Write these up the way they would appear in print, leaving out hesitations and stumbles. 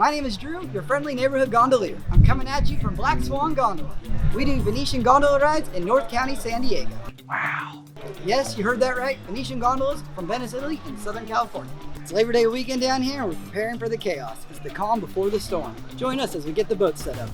My name is Drew, your friendly neighborhood gondolier. I'm coming at you from Black Swan Gondola. We do Venetian gondola rides in North County, San Diego. Wow. Yes, you heard that right. Venetian gondolas from Venice, Italy in Southern California. It's Labor Day weekend down here and we're preparing for the chaos. It's the calm before the storm. Join us as we get the boat set up.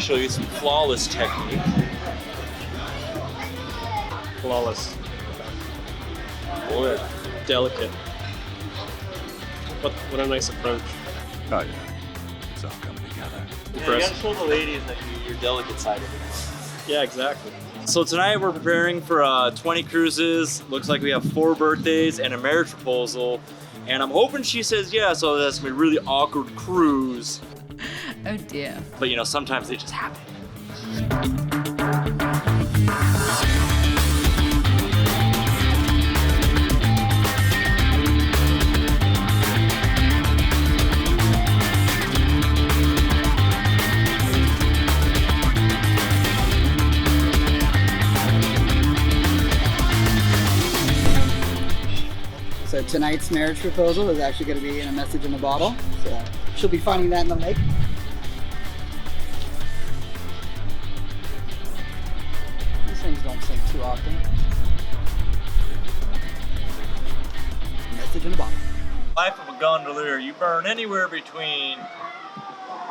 Show you some flawless technique. Flawless. Boy, delicate. What a nice approach. Oh yeah, it's all coming together. Yeah, you gotta show the ladies that you're delicate side of it. Yeah, exactly. So tonight we're preparing for 20 cruises. Looks like we have 4 birthdays and a marriage proposal. And I'm hoping she says yeah, so that's gonna be a really awkward cruise. Oh dear. But you know, sometimes they just happen. So tonight's marriage proposal is actually going to be in a message in a bottle. So she'll be finding that in the lake. These things don't sink too often. Message in a bottle. Life of a gondolier, you burn anywhere between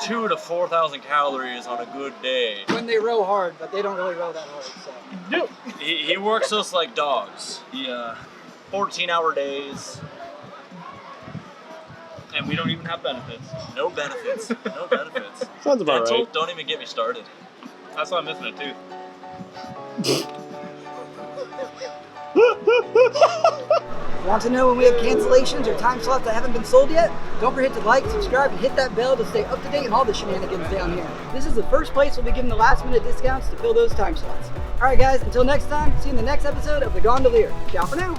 2,000 to 4,000 calories on a good day. When they row hard, but they don't really row that hard. So. No. He works us like dogs. He 14-hour days. And we don't even have benefits. No benefits. No benefits. Sounds about Dental, right. don't even get me started. That's why I'm missing a tooth. Want to know when we have cancellations or time slots that haven't been sold yet? Don't forget to like, subscribe, and hit that bell to stay up to date on all the shenanigans down here. This is the first place we'll be giving the last minute discounts to fill those time slots. Alright guys, until next time, see you in the next episode of The Gondolier. Ciao for now.